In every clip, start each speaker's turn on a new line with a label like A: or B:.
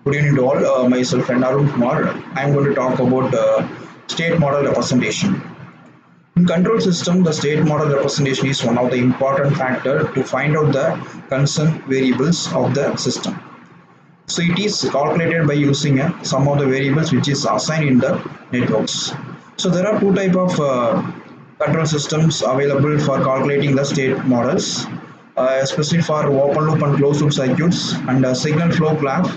A: Good evening to all. Myself and Arun Kumar. I am going to talk about state model representation. In control system, the state model representation is one of the important factor to find out the concerned variables of the system. So it is calculated by using some of the variables which is assigned in the networks. So there are two type of control systems available for calculating the state models, especially for open loop and closed loop circuits and signal flow graph.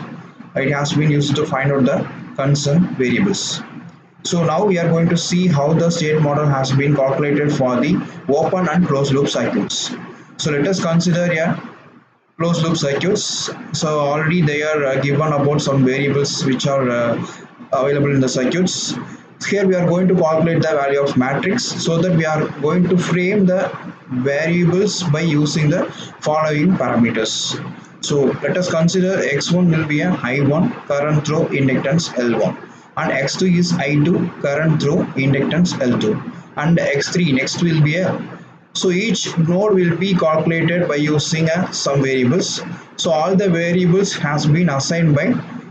A: It has been used to find out the concerned variables. So now we are going to see how the state model has been calculated for the open and closed loop circuits. So let us consider a closed loop circuits. So already they are given about some variables which are available in the circuits. Here we are going to calculate the value of matrix, so that we are going to frame the variables by using the following parameters. So let us consider x1 will be a I1 current through inductance L1, and x2 is I2 current through inductance L2, and x3 next will be a, so each node will be calculated by using some variables. So all the variables has been assigned by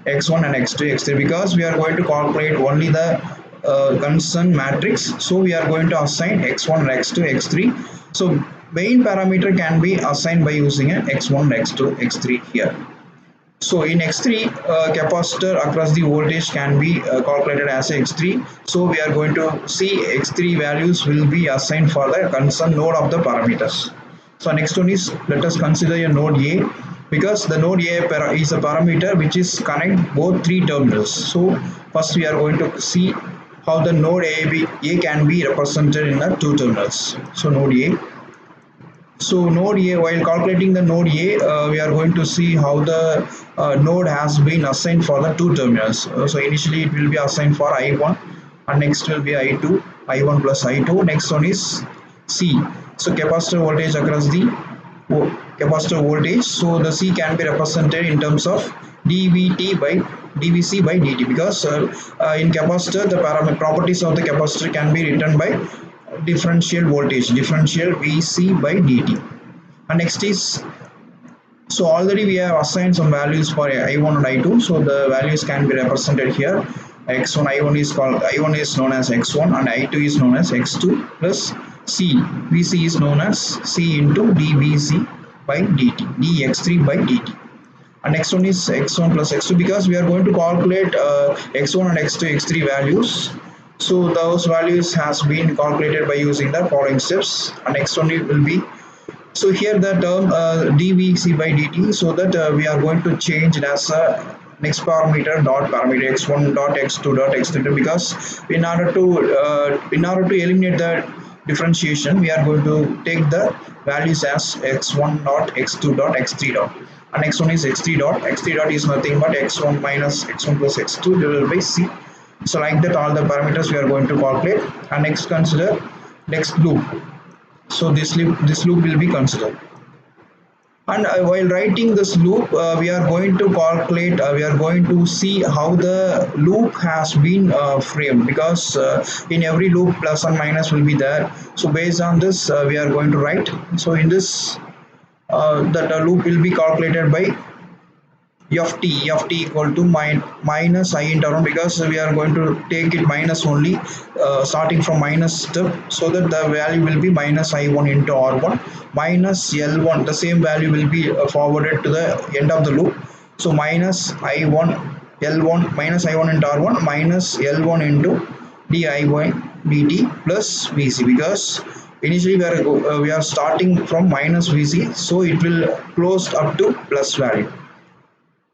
A: x1 and x2, x3, because we are going to calculate only the concern matrix. So we are going to assign x1, x2, x3. So main parameter can be assigned by using a x1, x2, x3 here. So in X3, capacitor across the voltage can be calculated as X3. So we are going to see X3 values will be assigned for the concerned node of the parameters. So next one is, let us consider a node A, because the node A is a parameter which is connect both three terminals. So first we are going to see how the node A can be represented in the two terminals. So node A. So node A, while calculating the node A, we are going to see how the node has been assigned for the two terminals. So initially it will be assigned for I1, and next will be I2, I1 plus I2. Next one is C. So capacitor voltage across the capacitor voltage. So the C can be represented in terms of dVt by dVc by dt, because in capacitor the parameter properties of the capacitor can be written by differential voltage, differential Vc by dt. And next is, so already we have assigned some values for I1 and I2, so the values can be represented here. X1, I1 is called, I1 is known as X1 and I2 is known as X2 plus C. Vc is known as C into dVc by dt, dx3 by dt. And next one is x1 plus x2, because we are going to calculate x1 and x2, x3 values. So those values has been calculated by using the following steps. And next one will be, so here the term dvc by dt, so that we are going to change it as a next parameter dot parameter x1 dot x2 dot x3, because in order to eliminate the differentiation, we are going to take the values as x1 dot x2 dot x3 dot, and next one is x3 dot. X3 dot is nothing but x1 minus x1 plus x2 divided by c. So like that all the parameters we are going to calculate. And next consider next loop. So this loop will be considered. And while writing this loop, we are going to calculate, we are going to see how the loop has been framed, because in every loop plus and minus will be there. So based on this, we are going to write. So in this, that loop will be calculated by f t equal to minus I into r1, because we are going to take it minus only, starting from minus step, so that the value will be minus I1 into r1 minus L1. The same value will be forwarded to the end of the loop. So minus I1 L1 minus I1 into r1 minus L1 into diy dt plus vc, because initially we are starting from minus vc, so it will close up to plus value.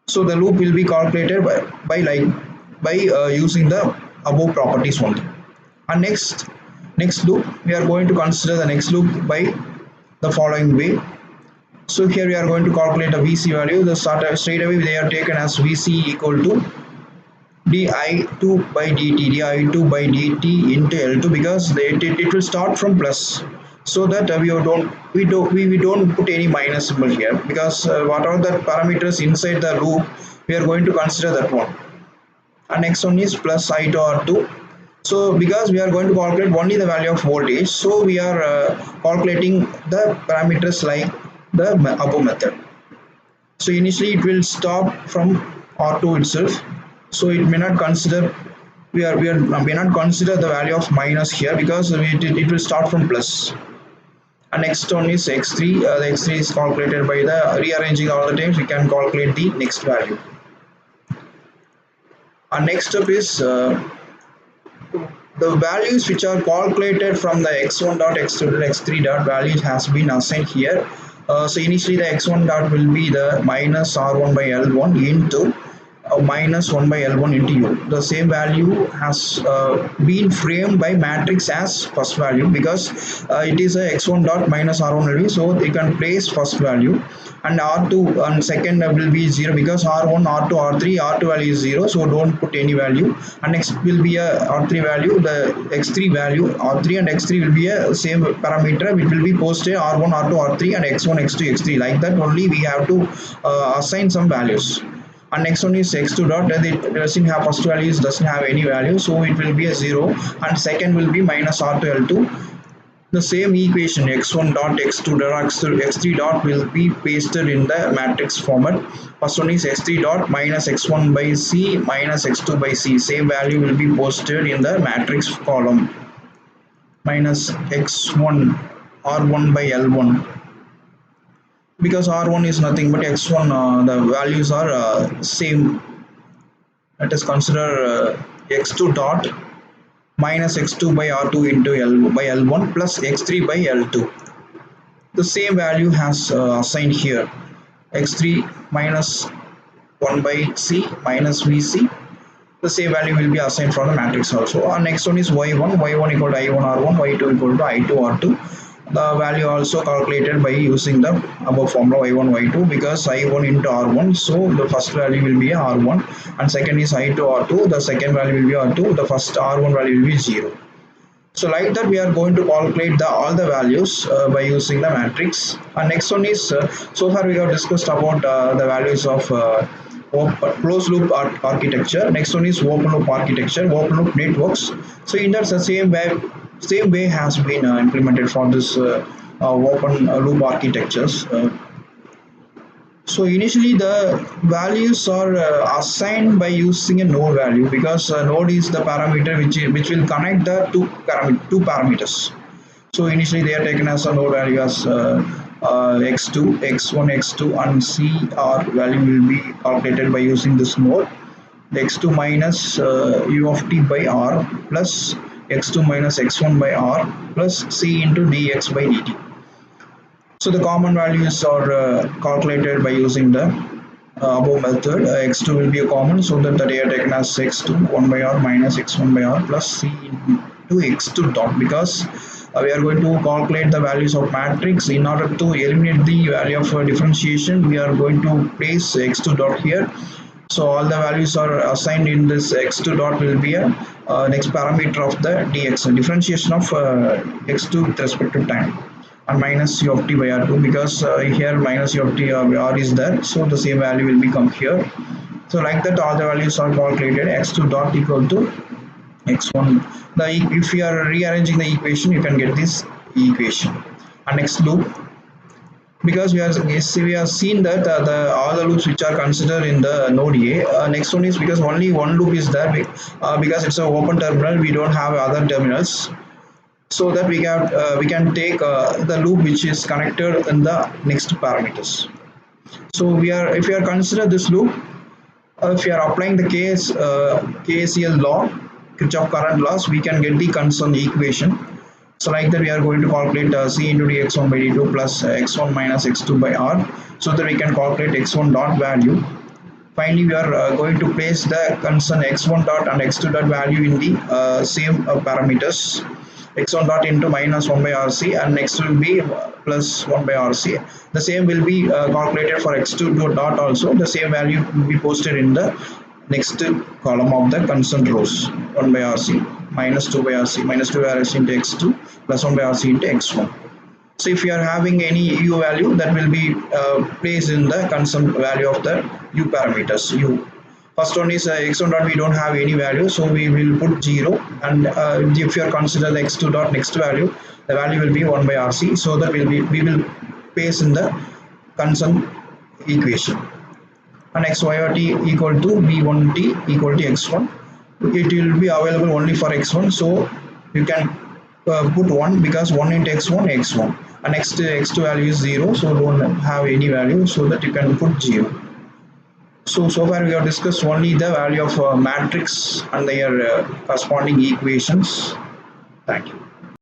A: So the loop will be calculated by using the above properties only. And next loop, we are going to consider the next loop by the following way. So here we are going to calculate a vc value. The straight away they are taken as vc equal to di2 by dt, di2 by dt into L2, because it will start from plus, so that we don't put any minus symbol here, because whatever the parameters inside the loop, we are going to consider that one. And next one is plus I to R2. So because we are going to calculate only the value of voltage, so we are calculating the parameters like the above method. So initially it will stop from R2 itself. So it may not consider, may not consider the value of minus here because it will start from plus. And next one is x3. The x3 is calculated by the rearranging all the times. We can calculate the next value. And next step is the values which are calculated from the x1 dot x2 dot x3 dot values has been assigned here. So initially the x1 dot will be the minus r1 by l1 into minus 1 by L1 into U. The same value has been framed by matrix as first value because it is a x1 dot minus r1 value, so they can place first value, and r2 and second will be 0 because r1, r2, r3, r2 value is 0, so don't put any value. And next will be a r3 value, the x3 value, r3 and x3 will be a same parameter which will be posted r1, r2, r3 and x1, x2, x3. Like that only we have to assign some values. And next one is x2 dot, it doesn't have first values, doesn't have any value, so it will be a 0, and second will be minus r2 l2. The same equation x1 dot x2 dot x3 dot will be pasted in the matrix format. First one is x3 dot minus x1 by c minus x2 by c, same value will be posted in the matrix column, minus x1 r1 by l1, because r1 is nothing but x1, the values are same. Let us consider x2 dot minus x2 by r2 into l by l1 plus x3 by l2. The same value has assigned here, x3 minus 1 by c minus vc. The same value will be assigned from the matrix also. Our next one is y1 equal to i1 r1, y2 equal to i2 r2. The value also calculated by using the above formula y1 y2, because i1 into r1, so the first value will be r1, and second is i2 r2, the second value will be r2, the first r1 value will be 0. So like that we are going to calculate all the values by using the matrix. And next one is, so far we have discussed about the values of closed loop architecture. Next one is open loop architecture, open loop networks. So in that, the same way has been implemented for this open loop architectures. So initially the values are assigned by using a node value, because node is the parameter which will connect the two parameters. So initially they are taken as a node value as x2, x1, x2, and cr value will be calculated by using this node. The x2 minus u of t by r plus x2 minus x1 by r plus c into dx by dt. So the common values are calculated by using the above method. X2 will be a common, so that they are taken as x2 1 by r minus x1 by r plus c into x2 dot, because we are going to calculate the values of matrix. In order to eliminate the value of differentiation, we are going to place x2 dot here. So all the values are assigned in this x2 dot will be a next parameter of the dx, differentiation of x2 with respect to time, and minus u of t by r2, because here minus u of t r is there, so the same value will become here. So like that all the values are calculated. X2 dot equal to x1. If you are rearranging the equation, you can get this equation. And next loop, because we have seen that all the loops which are considered in the node A. Next one is because only one loop is there, because it's an open terminal, we don't have other terminals, so that we can take the loop which is connected in the next parameters. So if we are consider this loop, if you are applying the KCL law, Kirchhoff current laws, we can get the concerned equation. So like that we are going to calculate c into dx1 by d2 plus x1 minus x2 by r, so that we can calculate x1 dot value. Finally we are going to place the concerned x1 dot and x2 dot value in the same parameters. X1 dot into minus 1 by rc, and next will be plus 1 by rc. The same will be calculated for x2 dot also. The same value will be posted in the next column of the concerned rows. 1 by rc minus 2 by rc, minus 2 by rc into x2 plus 1 by rc into x1. So if you are having any u value, that will be placed in the concerned value of the u parameters. First one is x1 dot, we don't have any value, so we will put 0, and if you are consider the x2 dot next value, the value will be 1 by rc, so that we will paste in the concerned equation. and xyt equal to b1t equal to x1. It will be available only for x1, so you can put 1 because 1 into x1 and x2 value is 0, so don't have any value, so that you can put 0. So far we have discussed only the value of matrix and their corresponding equations. Thank you.